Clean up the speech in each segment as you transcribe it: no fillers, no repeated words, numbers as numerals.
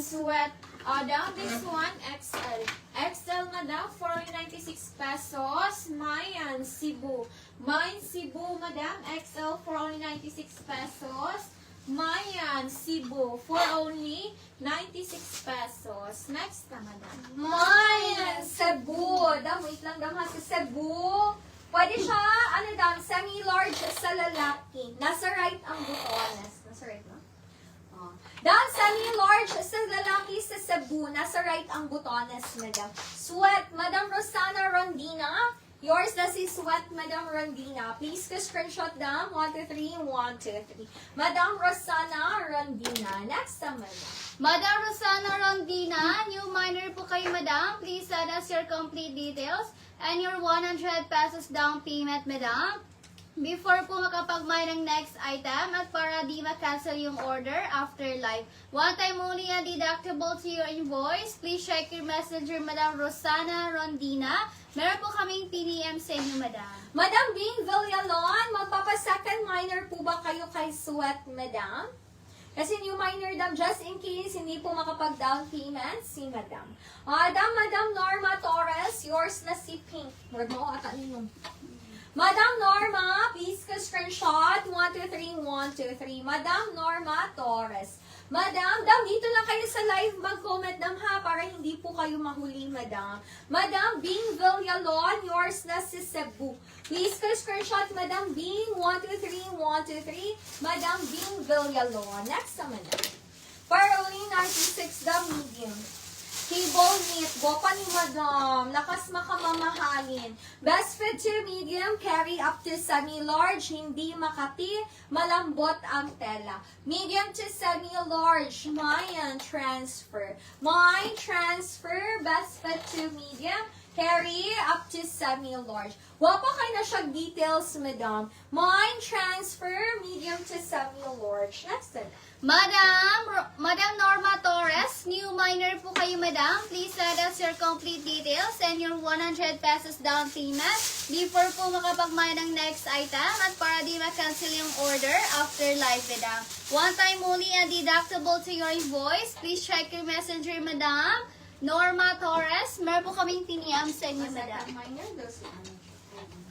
sweat. Down this one, XL. XL, madam, 496 pesos. Mayan, Cebu. Mayan, Cebu, madam, XL, for only 96 pesos. Mayan, Cebu, for only 96 pesos. Next na, madam. Mayan, Cebu. Dam, wait lang, dam, ha, sa Cebu. Pwede siya, ano dam, semi-large sa lalaki. Nasa right ang butones. Nasa right na? Oh. Dam, semi-large sa lalaki sa Cebu. Nasa right ang butones, madam. Sweat, Madam Rosana Rondina. Yours na si Sweat, Madam Rondina. Please screenshot dam. 1, 2, 3, 1, 2, 3. Madam Rosana Rondina. Next na, madam. Madam Rosana Rondina, new minor po kayo, madam. Please send us your complete details and your 100 pesos down payment, madam. Before po makapag-buy ng next item at para di ma-cancel yung order after live. One time only and deductible to your invoice. Please check your messenger, Madam Rosana Rondina. Meron po kaming PDM sa inyo, madam. Madam Bing Villalon, magpapa-second minor po ba kayo kay Sweat, madam? Kasi new minor, dam, just in case hindi po makapag-down payment, si madam. Madam Norma Torres, yours na si Pink. Word mo, akain mo. Madam Norma, please screenshot. 1, 2, 3, 1, 2, 3. Madam Norma Torres. Madam, dito lang kayo sa live mag-comment, dam, ha, para hindi po kayo mahuli, madam. Madam Bing Villalon, yours na si Cebu. Please screenshot, Madam Bing. 1, 2, 3, 1, 2, 3. Madam Bing Villalon. Next naman na. Paroli 96, the medium. Cable knit, gopa ni madam, lakas makamamahalin. Best fit to medium, carry up to semi-large, hindi makati, malambot ang tela. Medium to semi-large, Mayan transfer. Mayan transfer, best fit to medium, carry up to semi-large. Wapa kayo na siya details, madam. Mayan transfer, medium to semi-large. Next one. Madam Norma Torres, new minor po kayo, madam. Please send us your complete details and your 100 pesos down payment before po makapag-buy ng next item at para di ma-cancel yung order after live, madam. One time only and deductible to your invoice. Please check your messenger, madam. Norma Torres, meron po kaming piniyam sa inyo, madam.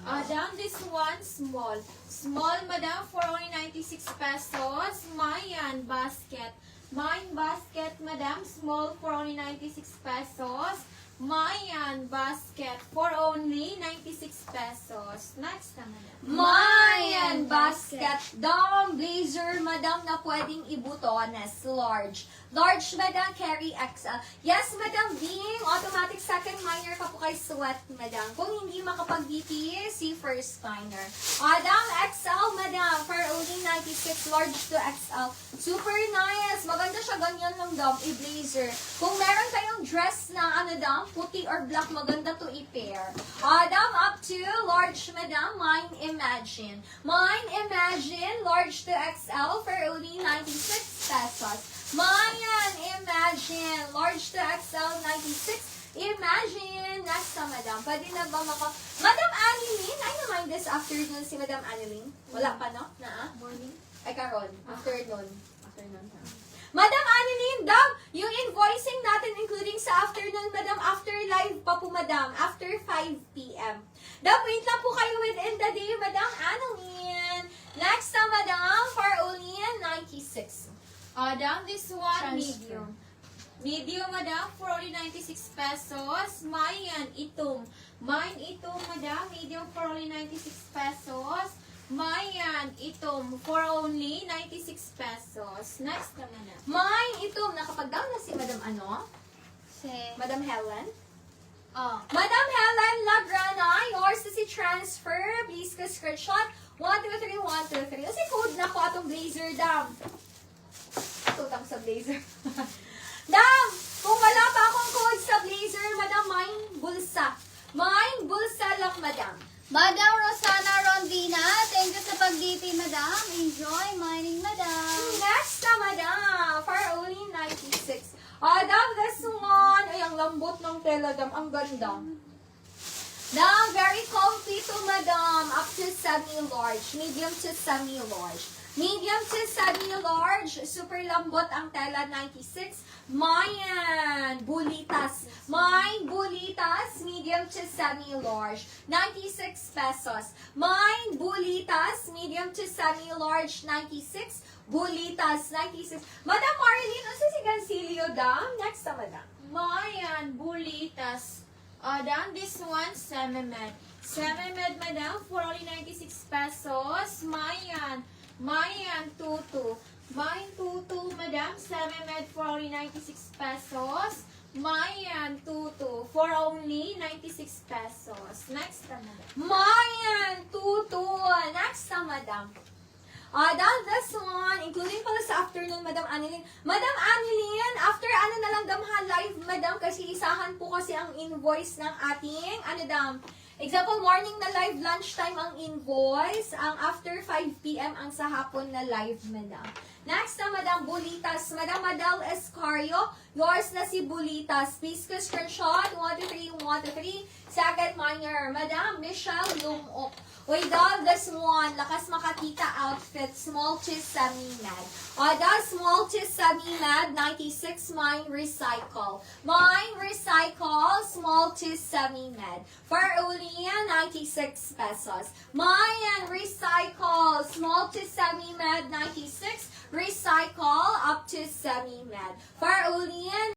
Down this one, small. Small, madam, for only 96 pesos. Mayan basket. Mayan basket, madam, small for only 96 pesos. Mayan basket for only 96 pesos. Next na, madam. Mayan basket, dom, blazer, madam, na pwedeng ibutones, large. Large, madam, carry XL. Yes, madam, being automatic second minor ka po kay Sweat, madam. Kung hindi makapag-DP, si first minor. Madam, XL, madam, for only 96, large to XL. Super nice. Maganda siya, ganyan lang, dom, i-blazer. Kung meron kayong dress na, ano, dom, puti or black, maganda to i-pair. Madam, up to large, madam, mine imagine. Mine imagine, large to XL for only 96 pesos. Mayan, imagine. Large to XL, 96. Imagine. Next na, madam. Pwede na ba Madam Annalyn, I know mind this afternoon si Madam Annalyn. Wala pa, no? Morning? Ay, karon. Afternoon. Afternoon. Madam Annalyn, dam, yung invoicing natin including sa afternoon, madam, after live pa po, madam. After 5 p.m. Dam, wait lang po kayo within the day, Madam Annalyn. Next na, madam, for only 96. Down this one, Transfer. medium. Medium, madam, for only 96 pesos. Mayan, itom. Mayan, itom, madam, medium for only 96 pesos. Mayan, itom, for only 96 pesos. Next naman na. Mine, ito, nakapag-down na si Madam ano? Si... Madam Helen? Oh. Madam Helen Lagrana, yours na si transfer. Please ka screenshot. 1, 2, 3, 1, 2, 3. Kasi code na ko atong blazer, dam. Tutang sa blazer. Dam, kung wala pa akong code sa blazer, madam, mine bulsa. Mine bulsa lang, madam. Madam Rosana Rondina, thank you sa pag-DP, madam. Enjoy mining, madam. Next na, madam, for only 96. Dam, this one. Ay, ang lambot ng tela, dam. Ang ganda. Dam, very comfy to, madam. Up to semi-large. Medium to semi-large. Medium to semi-large, super lambot ang tela, 96. Mayan, bulitas. Mine, bulitas, medium to semi-large, 96 pesos. Mine, bulitas, medium to semi-large, 96. Bulitas, 96. Madam Marlene, ano si Gansilio dam? Next na, madam. Mayan, bulitas. Dam, this one, semi-med. Semi-med, madam, for only 96 pesos. Mayan, tutu. Mayan, tutu, madam, semi-med for only 96 pesos. Mayan, tutu, for only 96 pesos. Next na, madam. Mayan, tutu. Next na, madam. Dam, this one, including pala sa afternoon, Madam Annalyn. Madam Annalyn, after ano na lang dam ha, live, madam, kasi isahan po kasi ang invoice ng ating, dam, example, morning na live, lunchtime ang invoice, ang after 5 p.m. ang sa hapon na live, madam. Next na, Madam Bulitas. Madam Madel Escario, yours na si Bulitas. Please ko screenshot, 1 to 3, 1 to 3. Second minor, Madam Michelle Lumok. Uy, dog, this one, lakas makakita outfit, small to semi-med. Small to semi-med, 96, mine recycle. Mine recycle, small to semi-med. For Ulian, 96 pesos. Mine recycle, small to semi-med, 96. Recycle up to semi-med. For Ulian,